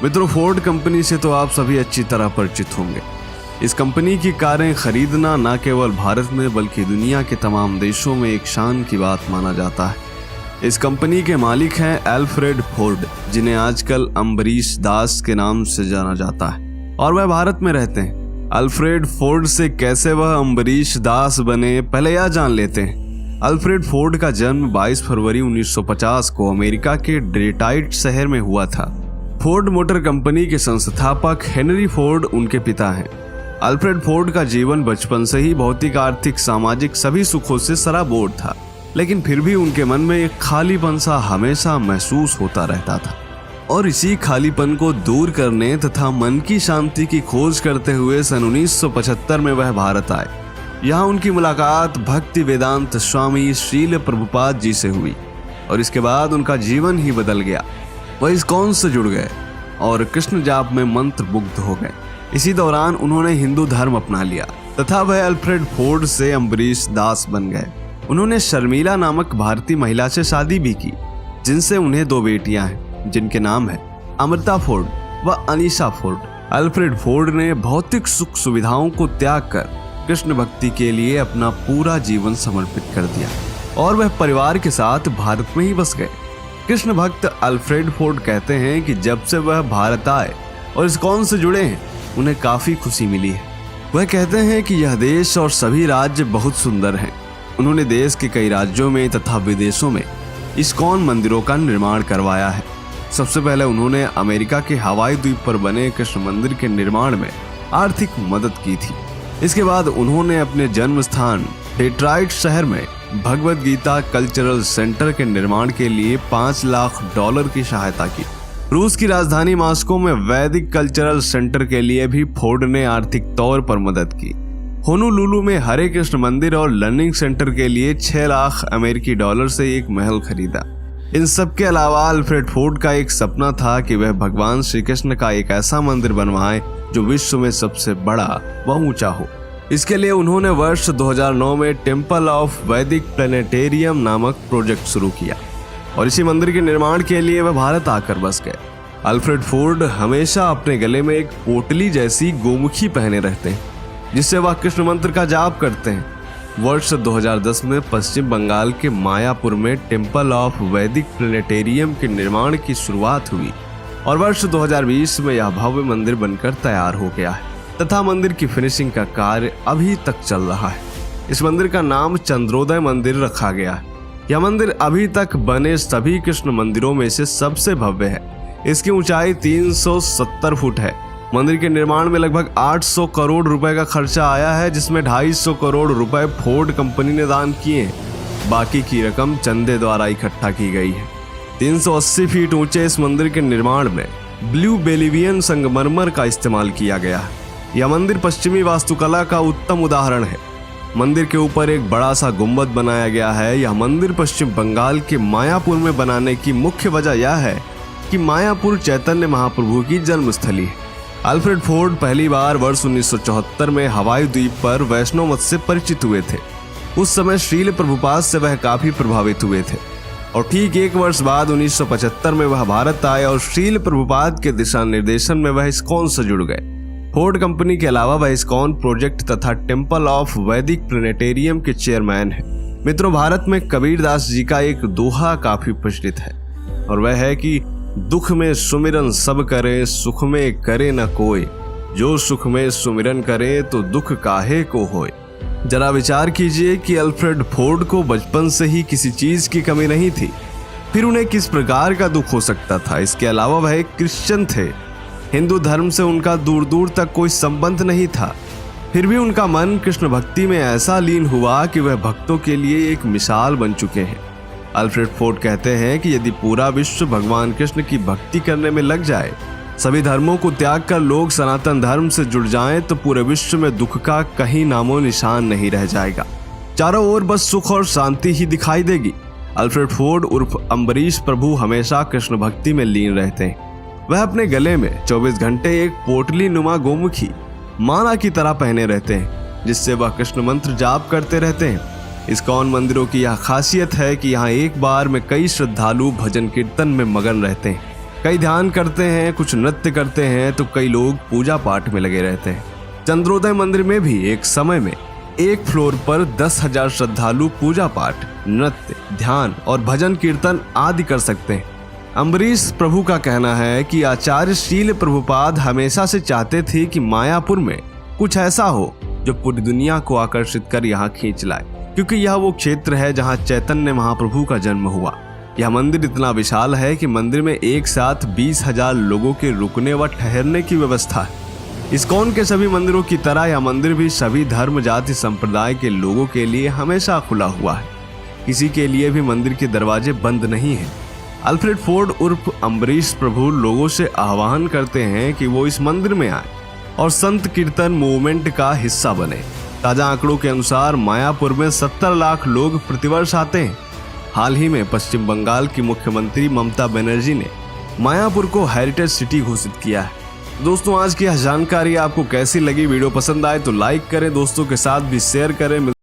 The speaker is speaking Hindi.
मित्रों, फोर्ड कंपनी से तो आप सभी अच्छी तरह परिचित होंगे। इस कंपनी की कारें खरीदना न केवल भारत में बल्कि दुनिया के तमाम देशों में एक शान की बात माना जाता है। इस कंपनी के मालिक हैं अल्फ्रेड फोर्ड, जिन्हें आजकल अम्बरीश दास के नाम से जाना जाता है, और वह भारत में रहते हैं। अल्फ्रेड फोर्ड से कैसे वह अम्बरीश दास बने, पहले यह जान लेते हैं। अल्फ्रेड फोर्ड का जन्म 22 फरवरी 1950 को अमेरिका के डेट्रॉइट शहर में हुआ था। फोर्ड मोटर कंपनी के संस्थापक हेनरी फोर्ड उनके पिता हैं। अल्फ्रेड फोर्ड का जीवन बचपन से ही भौतिक, आर्थिक, सामाजिक सभी सुखों से सराबोर था, लेकिन फिर भी उनके मन में एक खालीपन सा हमेशा महसूस होता रहता था। और इसी खालीपन को दूर करने तथा मन की शांति की खोज करते हुए सन 1975 में वह भारत आए। यहाँ उनकी मुलाकात भक्ति वेदांत स्वामी श्रील प्रभुपाद जी से हुई और इसके बाद उनका जीवन ही बदल गया। वह इस्कॉन से जुड़ गए और कृष्ण जाप में मंत्र मुग्ध हो गए। इसी दौरान उन्होंने हिंदू धर्म अपना लिया तथा वह अल्फ्रेड फोर्ड से अम्बरीश दास बन गए। उन्होंने शर्मिला नामक भारतीय महिला से शादी भी की, जिनसे उन्हें 2 बेटियां हैं, जिनके नाम है अमृता फोर्ड व अनीशा फोर्ड। अल्फ्रेड फोर्ड ने भौतिक सुख सुविधाओं को त्याग कर कृष्ण भक्ति के लिए अपना पूरा जीवन समर्पित कर दिया और वह परिवार के साथ भारत में ही बस गए। कृष्ण भक्त अल्फ्रेड फोर्ड कहते हैं कि जब से वह भारत आए और इस्कॉन से जुड़े हैं, उन्हें काफी खुशी मिली है। वह कहते हैं कि यह देश और सभी राज्य बहुत सुंदर हैं। उन्होंने देश के कई राज्यों में तथा विदेशों में इस्कॉन मंदिरों का निर्माण करवाया है। सबसे पहले उन्होंने अमेरिका के हवाई द्वीप पर बने कृष्ण मंदिर के निर्माण में आर्थिक मदद की थी। इसके बाद उन्होंने अपने जन्म स्थान डेट्रॉइट शहर में भगवद गीता कल्चरल सेंटर के निर्माण के लिए $5 लाख की सहायता की। रूस की राजधानी मॉस्को में वैदिक कल्चरल सेंटर के लिए भी फोर्ड ने आर्थिक तौर पर मदद की। होनोलुलु में हरे कृष्ण मंदिर और लर्निंग सेंटर के लिए $6 लाख से एक महल खरीदा। इन सब के अलावा अल्फ्रेड फोर्ड का एक सपना था कि वह भगवान श्री कृष्ण का एक ऐसा मंदिर बनवाए जो विश्व में सबसे बड़ा व ऊंचा हो। इसके लिए उन्होंने वर्ष 2009 में टेम्पल ऑफ वैदिक प्लेनेटेरियम नामक प्रोजेक्ट शुरू किया और इसी मंदिर के निर्माण के लिए वह भारत आकर बस गए। अल्फ्रेड फोर्ड हमेशा अपने गले में एक पोटली जैसी गोमुखी पहने रहते हैं, जिससे वह कृष्ण मंत्र का जाप करते हैं। वर्ष 2010 में पश्चिम बंगाल के मायापुर में टेम्पल ऑफ वैदिक प्लेनेटेरियम के निर्माण की शुरुआत हुई और वर्ष 2020 में यह भव्य मंदिर बनकर तैयार हो गया है तथा मंदिर की फिनिशिंग का कार्य अभी तक चल रहा है। इस मंदिर का नाम चंद्रोदय मंदिर रखा गया है। यह मंदिर अभी तक बने सभी कृष्ण मंदिरों में से सबसे भव्य है। इसकी ऊंचाई 370 फुट है। मंदिर के निर्माण में लगभग 800 करोड़ रुपए का खर्चा आया है, जिसमें 250 करोड़ रुपए फोर्ड कंपनी ने दान किए। बाकी की रकम चंदे द्वारा इकट्ठा की गई है। 380 फीट ऊंचे इस मंदिर के निर्माण में ब्लू बेलिवियन संगमरमर का इस्तेमाल किया गया है। यह मंदिर पश्चिमी वास्तुकला का उत्तम उदाहरण है। मंदिर के ऊपर एक बड़ा सा गुंबद बनाया गया है। यह मंदिर पश्चिम बंगाल के मायापुर में बनाने की मुख्य वजह यह है कि मायापुर चैतन्य महाप्रभु की जन्मस्थली है। अल्फ्रेड फोर्ड पहली बार वर्ष 1974 में हवाई द्वीप पर वैष्णव मत से परिचित हुए थे। उस समय श्रील प्रभुपाद से वह काफी प्रभावित हुए थे और ठीक 1 वर्ष बाद 1975 में वह भारत आए और श्रील प्रभुपाद के दिशा निर्देशन में वह इस्कॉन से जुड़ गए। फोर्ड कंपनी के अलावा वह इस्कॉन प्रोजेक्ट तथा टेम्पल ऑफ वैदिक प्लेनेटेरियम के चेयरमैन हैं। मित्रों, भारत में कबीरदास जी का एक दोहा काफी प्रचलित है और वह है कि दुख में सुमिरन सब करे, सुख में करे न कोई। जो सुख में सुमिरन करे तो दुख काहे को होए। जरा विचार कीजिए कि अल्फ्रेड फोर्ड को बचपन से ही किसी चीज की कमी नहीं थी, फिर उन्हें किस प्रकार का दुख हो सकता था। इसके अलावा वह एक क्रिश्चियन थे। हिंदू धर्म से उनका दूर दूर तक कोई संबंध नहीं था, फिर भी उनका मन कृष्ण भक्ति में ऐसा लीन हुआ कि वह भक्तों के लिए एक मिसाल बन चुके हैं। अल्फ्रेड फोर्ड कहते हैं कि यदि पूरा विश्व भगवान कृष्ण की भक्ति करने में लग जाए, सभी धर्मों को त्याग कर लोग सनातन धर्म से जुड़ जाएं, तो पूरे विश्व में दुख का कहीं नामो निशान नहीं रह जाएगा। चारों ओर बस सुख और शांति ही दिखाई देगी। अल्फ्रेड फोर्ड उर्फ अम्बरीश प्रभु हमेशा कृष्ण भक्ति में लीन रहते हैं। वह अपने गले में 24 घंटे एक पोटली नुमा गोमुखी माला की तरह पहने रहते हैं, जिससे वह कृष्ण मंत्र जाप करते रहते हैं। इस्कॉन मंदिरों की यह खासियत है कि यहाँ एक बार में कई श्रद्धालु भजन कीर्तन में मगन रहते हैं। कई ध्यान करते हैं, कुछ नृत्य करते हैं तो कई लोग पूजा पाठ में लगे रहते हैं। चंद्रोदय मंदिर में भी एक समय में एक फ्लोर पर 10,000 श्रद्धालु पूजा पाठ, नृत्य, ध्यान और भजन कीर्तन आदि कर सकते हैं। अम्बरीश प्रभु का कहना है कि आचार्य शील प्रभुपाद हमेशा से चाहते थे कि मायापुर में कुछ ऐसा हो जो पूरी दुनिया को आकर्षित कर यहाँ खींच लाए, क्योंकि यह वो क्षेत्र है जहाँ चैतन्य महाप्रभु का जन्म हुआ। यह मंदिर इतना विशाल है कि मंदिर में एक साथ 20,000 लोगों के रुकने व ठहरने की व्यवस्था है। इस्कॉन के सभी मंदिरों की तरह यह मंदिर भी सभी धर्म, जाति, संप्रदाय के लोगों के लिए हमेशा खुला हुआ है। किसी के लिए भी मंदिर के दरवाजे बंद नहीं हैं। अल्फ्रेड फोर्ड उर्फ अम्बरीश प्रभु लोगों से आह्वान करते हैं कि वो इस मंदिर में आए और संत कीर्तन मूवमेंट का हिस्सा बने। ताजा आंकड़ों के अनुसार मायापुर में 70 लाख लोग प्रतिवर्ष आते हैं। हाल ही में पश्चिम बंगाल की मुख्यमंत्री ममता बनर्जी ने मायापुर को हेरिटेज सिटी घोषित किया है। दोस्तों, आज की यह जानकारी आपको कैसी लगी? वीडियो पसंद आए तो लाइक करें, दोस्तों के साथ भी शेयर करें।